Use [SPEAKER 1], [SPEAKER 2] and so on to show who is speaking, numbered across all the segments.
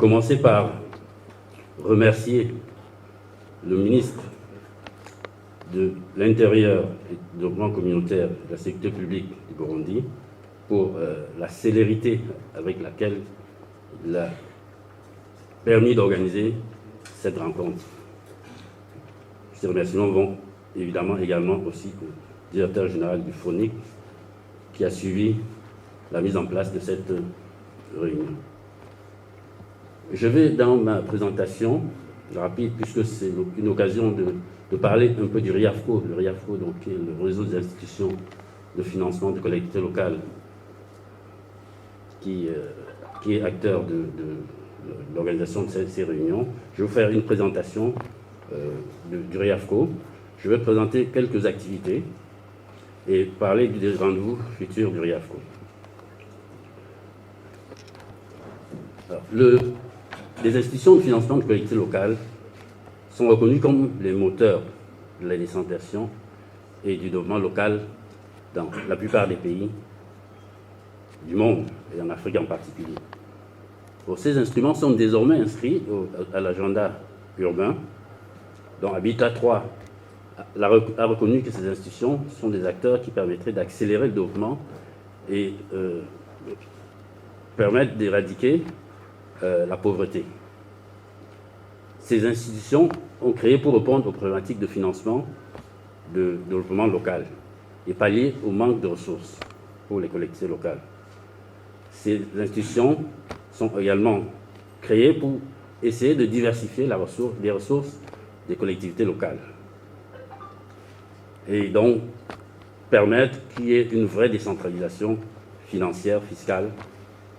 [SPEAKER 1] commencer par remercier le ministre de l'Intérieur et du Développement communautaire de la sécurité publique du Burundi pour la célérité avec laquelle il a permis d'organiser cette rencontre. Ces remerciements vont évidemment également aussi au directeur général du FONIC qui a suivi la mise en place de cette réunion. Je vais dans ma présentation rapide, puisque c'est une occasion de parler un peu du RIAFCO. Le RIAFCO, donc, qui est le réseau des institutions de financement de collectivités locales, qui est acteur de l'organisation de ces réunions. Je vais vous faire une présentation du RIAFCO. Je vais présenter quelques activités et parler des rendez-vous futurs du RIAFCO. Les institutions de financement de collectivités locales sont reconnues comme les moteurs de la décentralisation et du développement local dans la plupart des pays du monde, et en Afrique en particulier. Ces instruments sont désormais inscrits à l'agenda urbain, dont Habitat 3 a reconnu que ces institutions sont des acteurs qui permettraient d'accélérer le développement et permettre d'éradiquer la pauvreté. Ces institutions ont créé pour répondre aux problématiques de financement de développement local et pallier au manque de ressources pour les collectivités locales. Ces institutions sont également créées pour essayer de diversifier les ressources des collectivités locales et donc permettre qu'il y ait une vraie décentralisation financière, fiscale,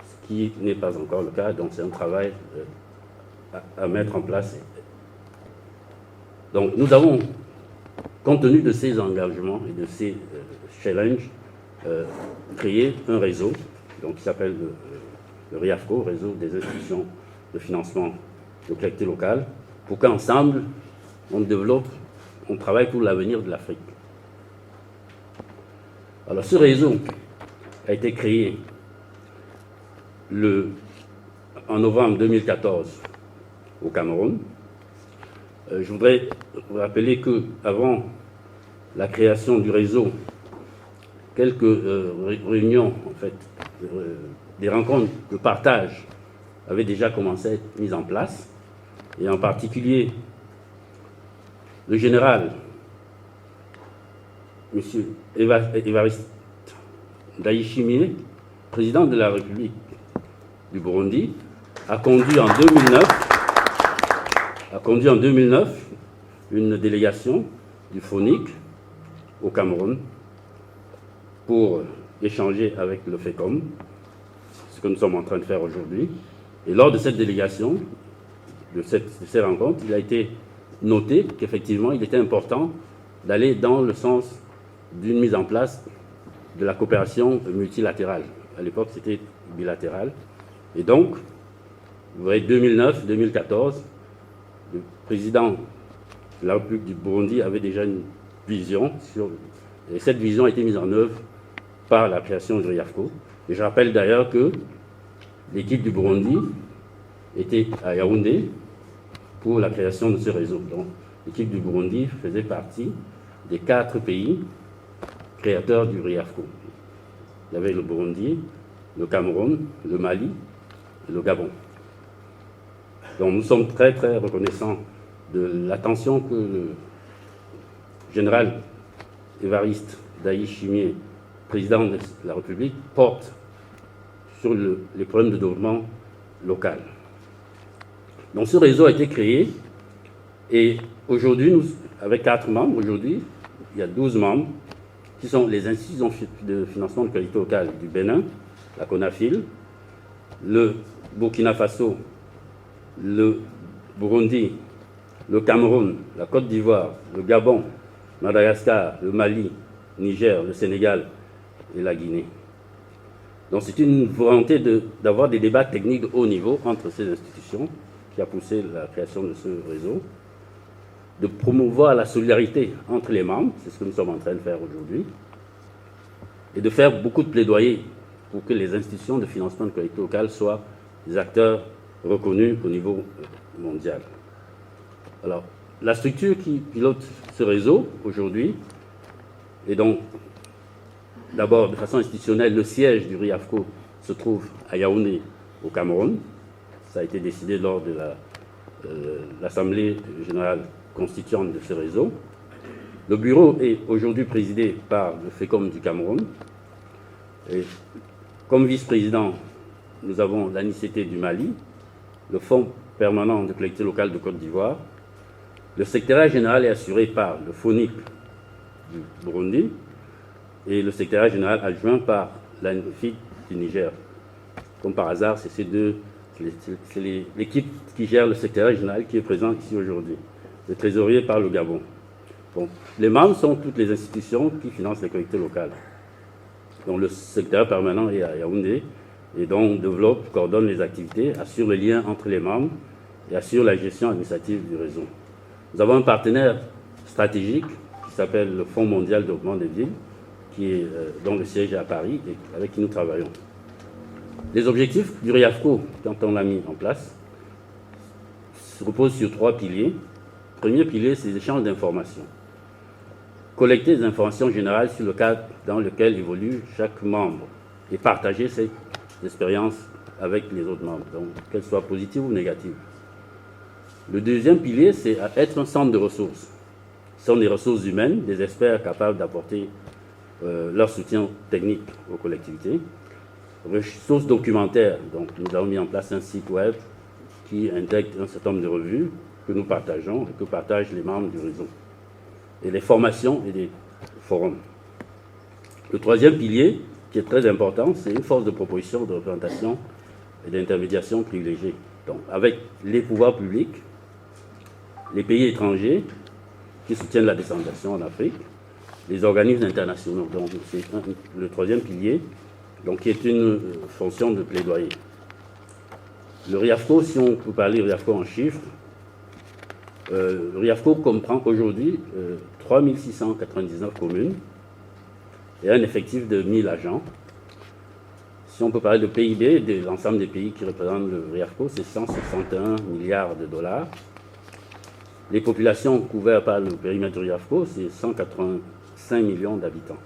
[SPEAKER 1] ce qui n'est pas encore le cas, donc c'est un travail à mettre en place. Donc nous avons, compte tenu de ces engagements et de ces challenges, créé un réseau donc, qui s'appelle le RIAFCO, Réseau des institutions de financement de collectivités locales, pour qu'ensemble, on travaille pour l'avenir de l'Afrique. Alors ce réseau a été créé en novembre 2014 au Cameroun. Je voudrais vous rappeler qu'avant la création du réseau, quelques réunions, en fait, des rencontres de partage avaient déjà commencé à être mises en place, et en particulier le général, M. Évariste Ndayishimiye, président de la République du Burundi, a conduit en 2009 une délégation du FONIC au Cameroun pour échanger avec le FECOM, ce que nous sommes en train de faire aujourd'hui. Et lors de cette délégation, de ces rencontres, il a été noté qu'effectivement, il était important d'aller dans le sens d'une mise en place de la coopération multilatérale. À l'époque, c'était bilatéral. Et donc, vous voyez, 2009-2014, le président de la République du Burundi avait déjà une vision, et cette vision a été mise en œuvre par la création du RIAFCO. Et je rappelle d'ailleurs que l'équipe du Burundi était à Yaoundé pour la création de ce réseau. Donc, l'équipe du Burundi faisait partie des 4 pays créateurs du RIAFCO. Il y avait le Burundi, le Cameroun, le Mali et le Gabon. Donc nous sommes très très reconnaissants de l'attention que le général Évariste Ndayishimiye, président de la République, porte sur les problèmes de développement local. Donc ce réseau a été créé et aujourd'hui, avec 4 membres, aujourd'hui, il y a 12 membres qui sont les institutions de financement de collectivités locales du Bénin, la CONAFIL, le Burkina Faso, le Burundi, le Cameroun, la Côte d'Ivoire, le Gabon, Madagascar, le Mali, Niger, le Sénégal et la Guinée. Donc c'est une volonté d'avoir des débats techniques de haut niveau entre ces institutions qui a poussé la création de ce réseau, de promouvoir la solidarité entre les membres, c'est ce que nous sommes en train de faire aujourd'hui, et de faire beaucoup de plaidoyer pour que les institutions de financement de collectivités locales soient des acteurs reconnue au niveau mondial. Alors, la structure qui pilote ce réseau aujourd'hui est donc d'abord de façon institutionnelle, le siège du RIAFCO se trouve à Yaoundé, au Cameroun. Ça a été décidé lors de l'Assemblée générale constituante de ce réseau. Le bureau est aujourd'hui présidé par le FECOM du Cameroun. Et comme vice-président, nous avons l'ANICT du Mali, le Fonds permanent de collectivité locale de Côte d'Ivoire. Le secrétariat général est assuré par le FONIC du Burundi et le secrétariat général adjoint par l'ANFIC du Niger. Comme par hasard, c'est l'équipe qui gère le secrétariat général qui est présent ici aujourd'hui. Le trésorier par le Gabon. Bon, les membres sont toutes les institutions qui financent les collectivités locales. Donc le secrétariat permanent est à Yaoundé et donc développe, coordonne les activités, assure le lien entre les membres et assure la gestion administrative du réseau. Nous avons un partenaire stratégique qui s'appelle le Fonds mondial de développement des villes, dont le siège est à Paris et avec qui nous travaillons. Les objectifs du RIAFCO, quand on l'a mis en place, se reposent sur 3 piliers. Le premier pilier, c'est les échanges d'informations. Collecter des informations générales sur le cadre dans lequel évolue chaque membre et partager cette expérience avec les autres membres, donc qu'elles soient positives ou négatives. Le deuxième pilier, c'est être un centre de ressources. Ce sont des ressources humaines, des experts capables d'apporter leur soutien technique aux collectivités. Ressources documentaires, donc nous avons mis en place un site web qui intègre un certain nombre de revues que nous partageons et que partagent les membres du réseau. Et les formations et des forums. Le troisième pilier, qui est très important, c'est une force de proposition, de représentation et d'intermédiation privilégiée. Donc, avec les pouvoirs publics, les pays étrangers qui soutiennent la décentralisation en Afrique, les organismes internationaux. Donc, c'est le troisième pilier, donc, qui est une fonction de plaidoyer. Le RIAFCO, si on peut parler RIAFCO en chiffres, le RIAFCO comprend aujourd'hui 3699 communes et un effectif de 1000 agents. Si on peut parler de PIB, de l'ensemble des pays qui représentent le RIAFCO, c'est 161 milliards de dollars. Les populations couvertes par le périmètre du RIAFCO, c'est 185 millions d'habitants.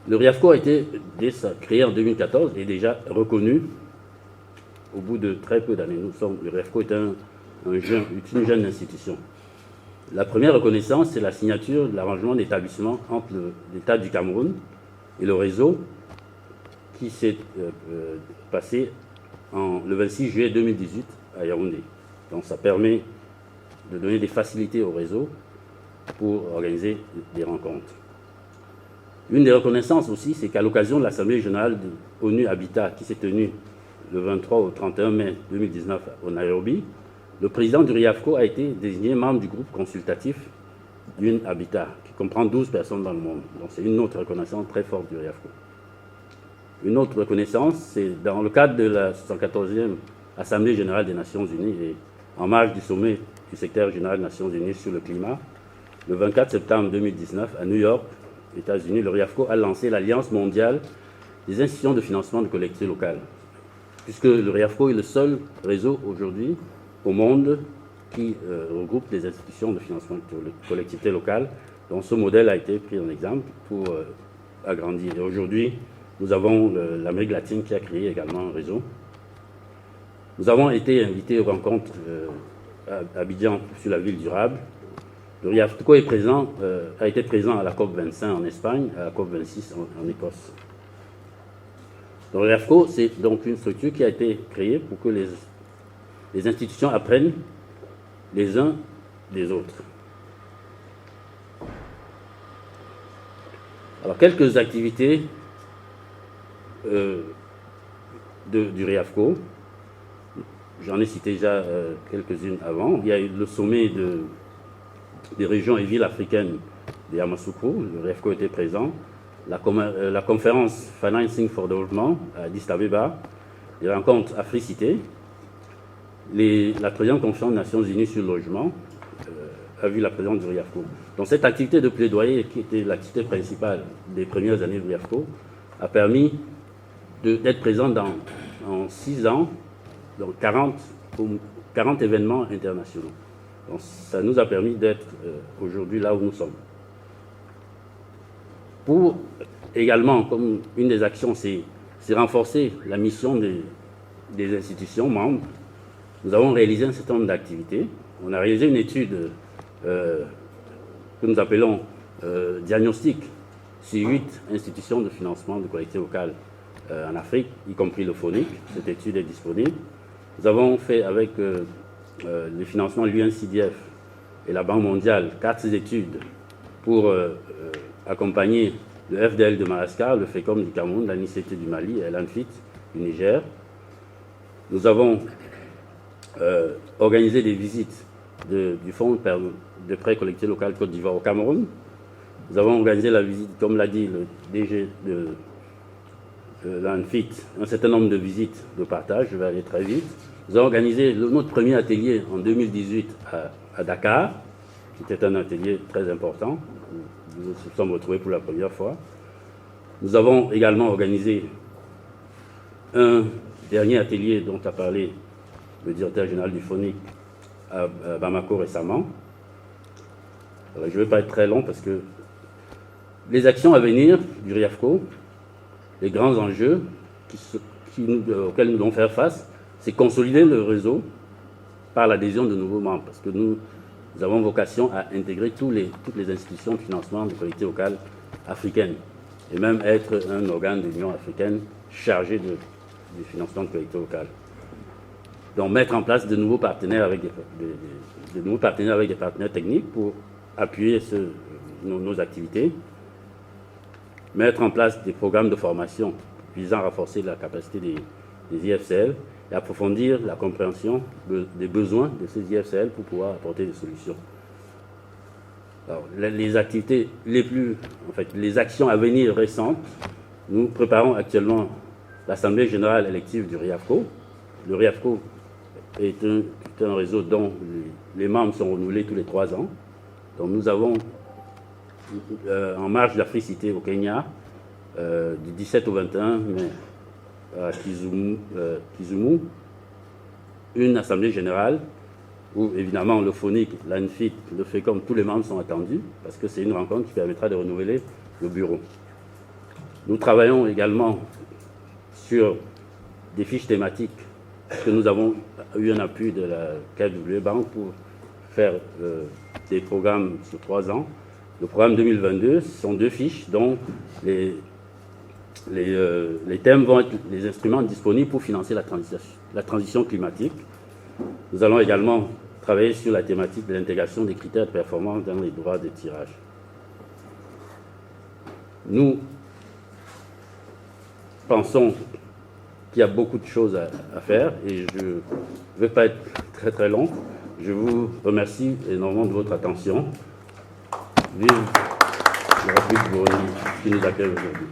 [SPEAKER 1] Le RIAFCO a été créé en 2014 et déjà reconnu au bout de très peu d'années. Le RIAFCO est une jeune institution. La première reconnaissance, c'est la signature de l'arrangement d'établissement entre l'État du Cameroun et le réseau qui s'est passé le 26 juillet 2018 à Yaoundé. Donc ça permet de donner des facilités au réseau pour organiser des rencontres. Une des reconnaissances aussi, c'est qu'à l'occasion de l'Assemblée générale de ONU Habitat qui s'est tenue le 23 au 31 mai 2019 au Nairobi, le président du RIAFCO a été désigné membre du groupe consultatif d'une Habitat, qui comprend 12 personnes dans le monde. Donc c'est une autre reconnaissance très forte du RIAFCO. Une autre reconnaissance, c'est dans le cadre de la 74e Assemblée générale des Nations Unies et en marge du sommet du secrétaire général des Nations Unies sur le climat, le 24 septembre 2019 à New York, États-Unis, le RIAFCO a lancé l'Alliance mondiale des institutions de financement de collectivités locales, puisque le RIAFCO est le seul réseau aujourd'hui au monde qui regroupe des institutions de financement de collectivités locales, dont ce modèle a été pris en exemple pour agrandir. Et aujourd'hui, nous avons l'Amérique latine qui a créé également un réseau. Nous avons été invités aux rencontres à Abidjan sur la ville durable. Le RIAFCO a été présent à la COP25 en Espagne, à la COP26 en Écosse. Donc, le RIAFCO, c'est donc une structure qui a été créée pour que les institutions apprennent les uns des autres. Alors, quelques activités du RIAFCO. J'en ai cité déjà quelques-unes avant. Il y a eu le sommet des régions et villes africaines de Yamoussoukro. Le RIAFCO était présent. La conférence Financing for Development à Addis Abeba. Les rencontres Africité. La 3e conférence des Nations Unies sur le logement a vu la présence du RIAFCO. Donc cette activité de plaidoyer, qui était l'activité principale des premières années du RIAFCO, a permis d'être présent dans en 6 ans, donc 40 événements internationaux. Donc ça nous a permis d'être aujourd'hui là où nous sommes. Pour également, comme une des actions, c'est renforcer la mission des institutions membres. Nous avons réalisé un certain nombre d'activités. On a réalisé une étude que nous appelons diagnostic sur 8 institutions de financement de collectivités locales en Afrique, y compris le FONIC. Cette étude est disponible. Nous avons fait avec les financements de l'UNCDF et la Banque mondiale 4 études pour accompagner le FDL de Madagascar, le FECOM du Cameroun, l'ANICT du Mali et l'ANFIT du Niger. Nous avons organisé des visites du Fonds de prêt collectivité locale Côte d'Ivoire au Cameroun. Nous avons organisé la visite, comme l'a dit le DG de l'ANFIT, un certain nombre de visites de partage, je vais aller très vite. Nous avons organisé notre premier atelier en 2018 à Dakar, qui était un atelier très important. Nous nous sommes retrouvés pour la première fois. Nous avons également organisé un dernier atelier dont a parlé le directeur général du FONIC à Bamako récemment. Alors, je ne vais pas être très long parce que les actions à venir du RIAFCO, les grands enjeux auxquels nous devons faire face, c'est consolider le réseau par l'adhésion de nouveaux membres, parce que nous avons vocation à intégrer toutes les institutions de financement de collectivités locales africaines, et même être un organe de l'Union africaine chargé du financement de collectivités locales. Donc mettre en place de nouveaux partenaires avec des partenaires techniques pour appuyer nos activités, mettre en place des programmes de formation visant à renforcer la capacité des IFCL et approfondir la compréhension des besoins de ces IFCL pour pouvoir apporter des solutions. Alors, les activités les actions à venir récentes, nous préparons actuellement l'Assemblée générale élective du RIAFCO. Le RIAFCO est un réseau dont les membres sont renouvelés tous les 3 ans. Donc nous avons en marge d'Africité au Kenya, du 17 au 21 mai à Kisumu, une assemblée générale où évidemment le FONIC, l'ANFIT, le FECOM, tous les membres sont attendus parce que c'est une rencontre qui permettra de renouveler le bureau. Nous travaillons également sur des fiches thématiques parce que nous avons eu un appui de la KfW Bank pour faire des programmes sur 3 ans. Le programme 2022, ce sont 2 fiches dont les thèmes vont être les instruments disponibles pour financer la transition climatique. Nous allons également travailler sur la thématique de l'intégration des critères de performance dans les droits de tirage. Nous pensons qu'il y a beaucoup de choses à faire et je ne vais pas être très très long. Je vous remercie énormément de votre attention. Vive la République du Burundi qui nous accueille aujourd'hui.